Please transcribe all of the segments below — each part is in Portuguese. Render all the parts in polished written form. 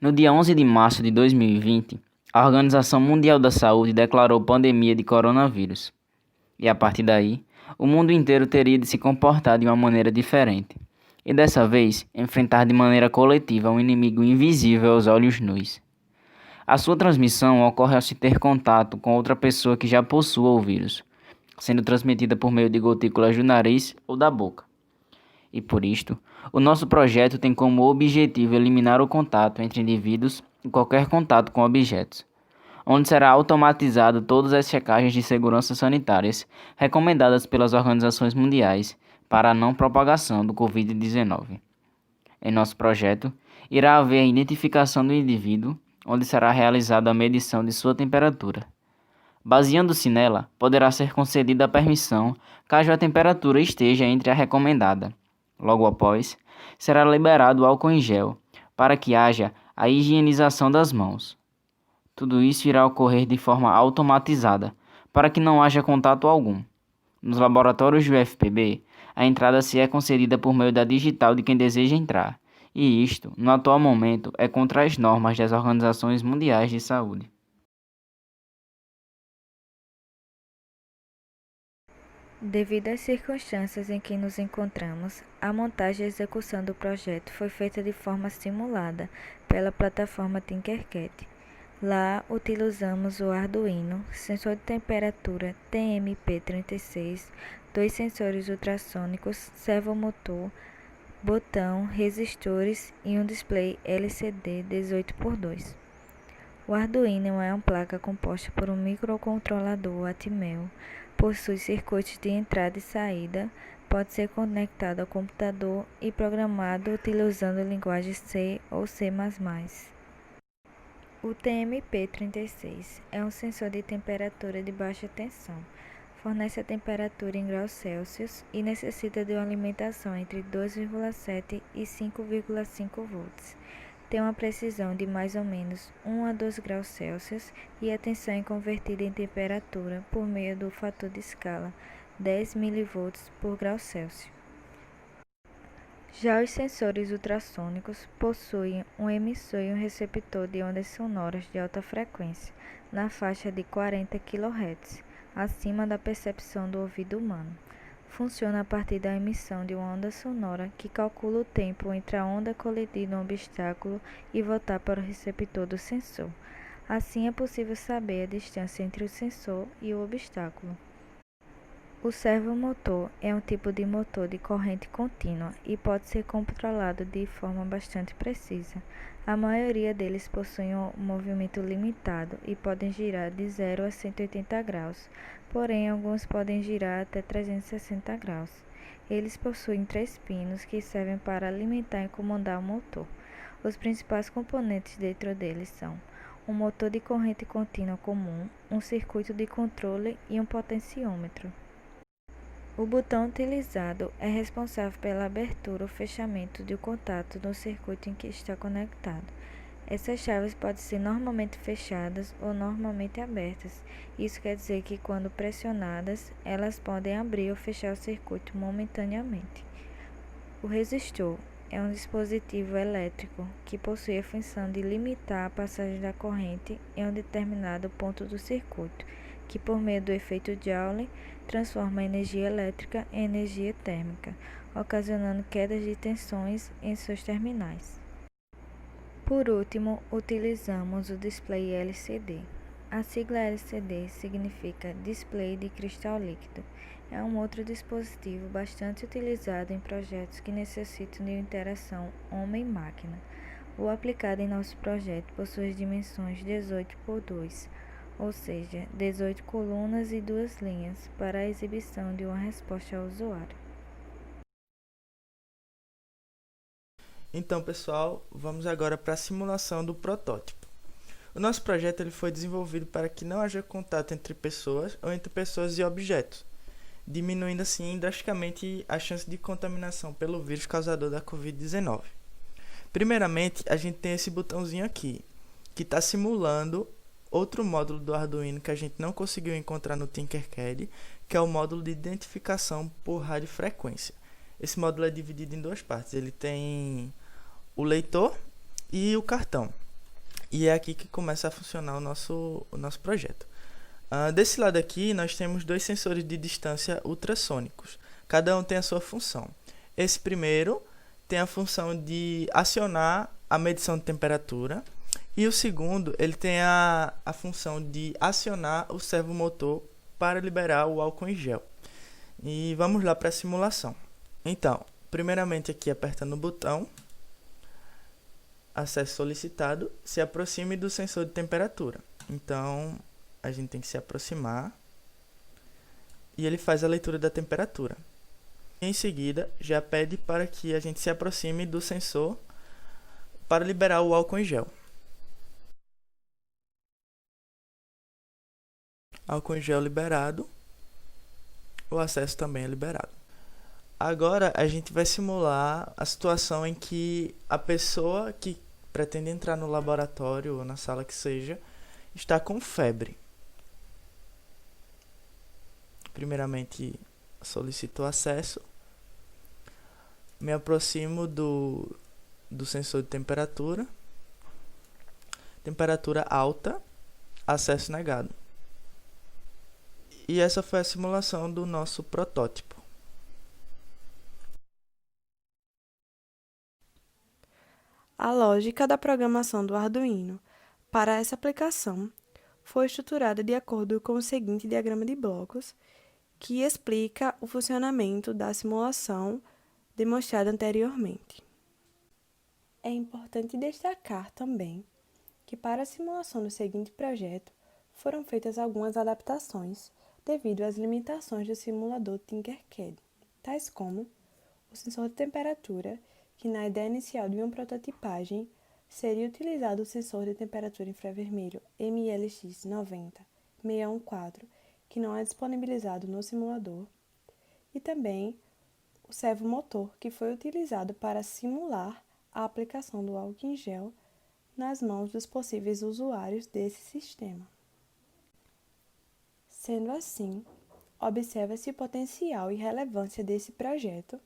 No dia 11 de março de 2020, a Organização Mundial da Saúde declarou pandemia de coronavírus. E a partir daí, o mundo inteiro teria de se comportar de uma maneira diferente. E dessa vez, enfrentar de maneira coletiva um inimigo invisível aos olhos nus. A sua transmissão ocorre ao se ter contato com outra pessoa que já possua o vírus, sendo transmitida por meio de gotículas do nariz ou da boca. E por isto, o nosso projeto tem como objetivo eliminar o contato entre indivíduos e qualquer contato com objetos, onde será automatizado todas as checagens de segurança sanitárias recomendadas pelas organizações mundiais para a não propagação do Covid-19. Em nosso projeto, irá haver a identificação do indivíduo, onde será realizada a medição de sua temperatura. Baseando-se nela, poderá ser concedida a permissão caso a temperatura esteja entre a recomendada. Logo após, será liberado o álcool em gel, para que haja a higienização das mãos. Tudo isso irá ocorrer de forma automatizada, para que não haja contato algum. Nos laboratórios do UFPB, a entrada se é concedida por meio da digital de quem deseja entrar, e isto, no atual momento, é contra as normas das organizações mundiais de saúde. Devido às circunstâncias em que nos encontramos, a montagem e execução do projeto foi feita de forma simulada pela plataforma Tinkercad. Lá, utilizamos o Arduino, sensor de temperatura TMP36, dois sensores ultrassônicos, servomotor, botão, resistores e um display LCD 18x2. O Arduino é uma placa composta por um microcontrolador Atmel, possui circuitos de entrada e saída, pode ser conectado ao computador e programado utilizando linguagem C ou C++. O TMP36 é um sensor de temperatura de baixa tensão. Fornece a temperatura em graus Celsius e necessita de uma alimentação entre 2,7 e 5,5 volts. Tem uma precisão de mais ou menos 1 a 2 graus Celsius e a tensão é convertida em temperatura por meio do fator de escala 10 mV por grau Celsius. Já os sensores ultrassônicos possuem um emissor e um receptor de ondas sonoras de alta frequência, na faixa de 40 kHz, acima da percepção do ouvido humano. Funciona a partir da emissão de uma onda sonora que calcula o tempo entre a onda colidir no obstáculo e voltar para o receptor do sensor. Assim é possível saber a distância entre o sensor e o obstáculo. O servomotor é um tipo de motor de corrente contínua e pode ser controlado de forma bastante precisa. A maioria deles possuem um movimento limitado e podem girar de 0 a 180 graus, porém alguns podem girar até 360 graus. Eles possuem 3 pinos que servem para alimentar e comandar o motor. Os principais componentes dentro deles são um motor de corrente contínua comum, um circuito de controle e um potenciômetro. O botão utilizado é responsável pela abertura ou fechamento do contato no circuito em que está conectado. Essas chaves podem ser normalmente fechadas ou normalmente abertas. Isso quer dizer que, quando pressionadas, elas podem abrir ou fechar o circuito momentaneamente. O resistor é um dispositivo elétrico que possui a função de limitar a passagem da corrente em um determinado ponto do circuito, que, por meio do efeito Joule, transforma a energia elétrica em energia térmica, ocasionando quedas de tensões em seus terminais. Por último, utilizamos o display LCD. A sigla LCD significa Display de Cristal Líquido. É um outro dispositivo bastante utilizado em projetos que necessitam de interação homem-máquina. O aplicado em nosso projeto possui as dimensões 18x2, ou seja, 18 colunas e 2 linhas, para a exibição de uma resposta ao usuário. Então, pessoal, vamos agora para a simulação do protótipo. O nosso projeto ele foi desenvolvido para que não haja contato entre pessoas ou entre pessoas e objetos, diminuindo assim drasticamente a chance de contaminação pelo vírus causador da Covid-19. Primeiramente, a gente tem esse botãozinho aqui, que está simulando outro módulo do Arduino que a gente não conseguiu encontrar no Tinkercad, que é o módulo de identificação por radiofrequência. Esse módulo é dividido em duas partes. Ele tem o leitor e o cartão. E é aqui que começa a funcionar o nosso projeto. Desse lado aqui, nós temos dois sensores de distância ultrassônicos. Cada um tem a sua função. Esse primeiro tem a função de acionar a medição de temperatura. E o segundo, ele tem a função de acionar o servomotor para liberar o álcool em gel. E vamos lá para a simulação. Então, primeiramente aqui apertando o botão, acesso solicitado, se aproxime do sensor de temperatura. Então, a gente tem que se aproximar e ele faz a leitura da temperatura. Em seguida, já pede para que a gente se aproxime do sensor para liberar o álcool em gel. Álcool em gel liberado, o acesso também é liberado. Agora a gente vai simular a situação em que a pessoa que pretende entrar no laboratório ou na sala que seja está com febre. Primeiramente solicito acesso, me aproximo do sensor de temperatura, temperatura alta, acesso negado. E essa foi a simulação do nosso protótipo. A lógica da programação do Arduino para essa aplicação foi estruturada de acordo com o seguinte diagrama de blocos, que explica o funcionamento da simulação demonstrada anteriormente. É importante destacar também que para a simulação do seguinte projeto foram feitas algumas adaptações devido às limitações do simulador Tinkercad, tais como o sensor de temperatura, que na ideia inicial de uma prototipagem seria utilizado o sensor de temperatura infravermelho MLX90-614, que não é disponibilizado no simulador, e também o servomotor, que foi utilizado para simular a aplicação do álcool em gel nas mãos dos possíveis usuários desse sistema. Sendo assim, observa-se o potencial e relevância desse projeto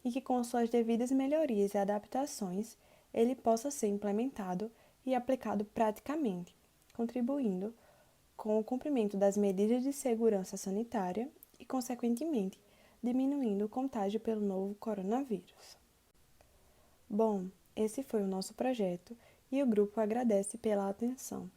e que, com suas devidas melhorias e adaptações, ele possa ser implementado e aplicado praticamente, contribuindo com o cumprimento das medidas de segurança sanitária e, consequentemente, diminuindo o contágio pelo novo coronavírus. Bom, esse foi o nosso projeto e o grupo agradece pela atenção.